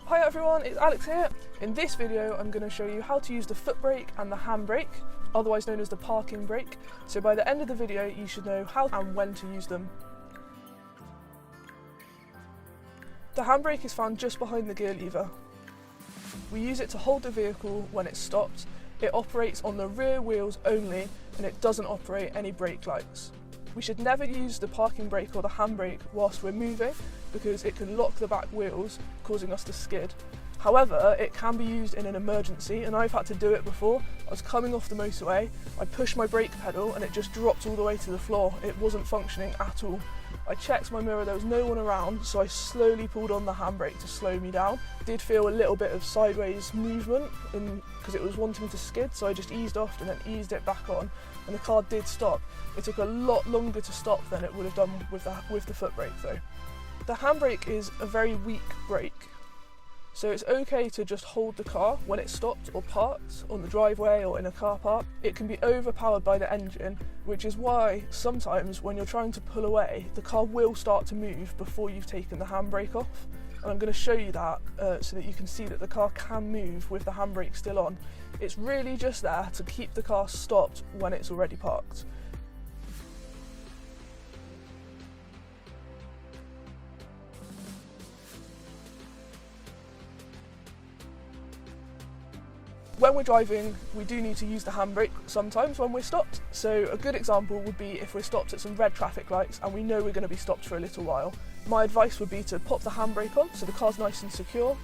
Hi everyone, it's Alex here. In this video I'm going to show you how to use the foot brake and the handbrake, otherwise known as the parking brake. So by the end of the video you should know how and when to use them. The handbrake is found just behind the gear lever. We use it to hold the vehicle when it's stopped. It operates on the rear wheels only and it doesn't operate any brake lights. We should never use the parking brake or the handbrake whilst we're moving because it can lock the back wheels, causing us to skid. However, it can be used in an emergency, and I've had to do it before. I was coming off the motorway, I pushed my brake pedal and it just dropped all the way to the floor. It wasn't functioning at all. I checked my mirror, there was no one around, so I slowly pulled on the handbrake to slow me down. Did feel a little bit of sideways movement because it was wanting to skid, so I just eased off and then eased it back on, and the car did stop. It took a lot longer to stop than it would have done with the foot brake though. The handbrake is a very weak brake, so it's okay to just hold the car when it's stopped or parked on the driveway or in a car park. It can be overpowered by the engine, which is why sometimes when you're trying to pull away, the car will start to move before you've taken the handbrake off. And I'm going to show you that so that you can see that the car can move with the handbrake still on. It's really just there to keep the car stopped when it's already parked. When we're driving, we do need to use the handbrake sometimes when we're stopped. So a good example would be if we're stopped at some red traffic lights and we know we're going to be stopped for a little while. My advice would be to pop the handbrake on so the car's nice and secure.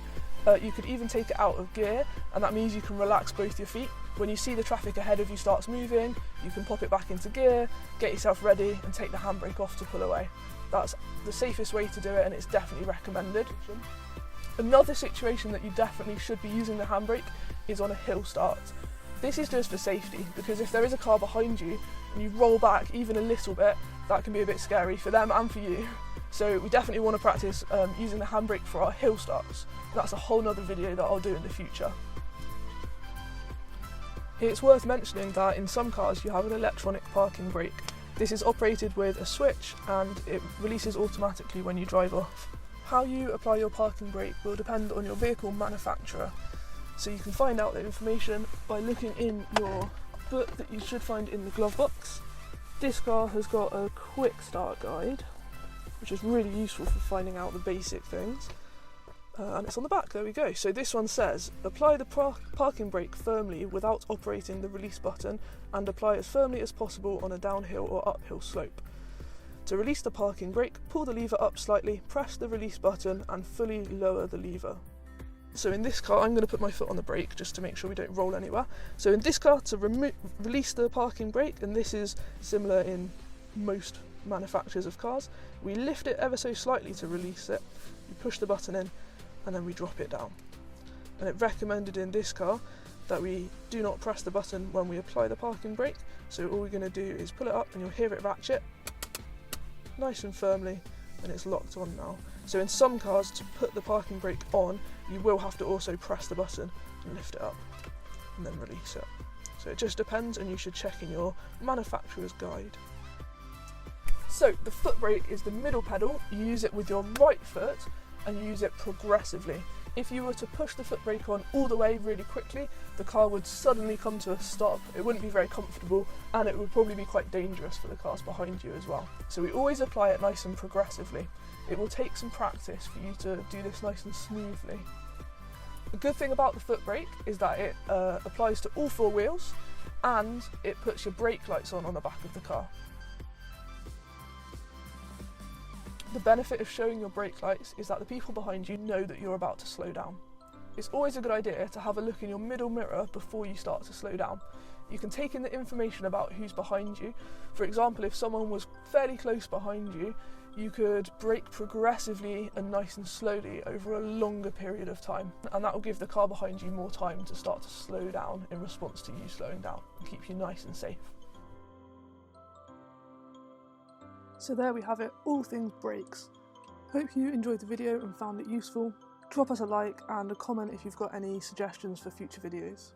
You could even take it out of gear, and that means you can relax both your feet. When you see the traffic ahead of you starts moving, you can pop it back into gear, get yourself ready and take the handbrake off to pull away. That's the safest way to do it, and it's definitely recommended. Another situation that you definitely should be using the handbrake is on a hill start. This is just for safety, because if there is a car behind you and you roll back even a little bit, that can be a bit scary for them and for you. So we definitely want to practice using the handbrake for our hill starts. That's a whole nother video that I'll do in the future. It's worth mentioning that in some cars you have an electronic parking brake. This is operated with a switch and it releases automatically when you drive off. How you apply your parking brake will depend on your vehicle manufacturer. So you can find out that information by looking in your book that you should find in the glove box. This car has got a quick start guide, which is really useful for finding out the basic things. And it's on the back, there we go. So this one says, apply the parking brake firmly without operating the release button and apply as firmly as possible on a downhill or uphill slope. To release the parking brake, pull the lever up slightly, press the release button and fully lower the lever. So in this car, I'm going to put my foot on the brake just to make sure we don't roll anywhere. So in this car, to release the parking brake, and this is similar in most manufacturers of cars, we lift it ever so slightly to release it, we push the button in and then we drop it down. And it's recommended in this car that we do not press the button when we apply the parking brake. So all we're going to do is pull it up and you'll hear it ratchet nice and firmly, and it's locked on now. So in some cars, to put the parking brake on, you will have to also press the button and lift it up and then release it. So it just depends, and you should check in your manufacturer's guide. So the foot brake is the middle pedal. You use it with your right foot and you use it progressively. If you were to push the foot brake on all the way really quickly, the car would suddenly come to a stop. It wouldn't be very comfortable and it would probably be quite dangerous for the cars behind you as well. So we always apply it nice and progressively. It will take some practice for you to do this nice and smoothly. The good thing about the foot brake is that it applies to all four wheels and it puts your brake lights on the back of the car. The benefit of showing your brake lights is that the people behind you know that you're about to slow down. It's always a good idea to have a look in your middle mirror before you start to slow down. You can take in the information about who's behind you. For example, if someone was fairly close behind you, you could brake progressively and nice and slowly over a longer period of time, and that will give the car behind you more time to start to slow down in response to you slowing down and keep you nice and safe. So there we have it, all things brakes. Hope you enjoyed the video and found it useful. Drop us a like and a comment if you've got any suggestions for future videos.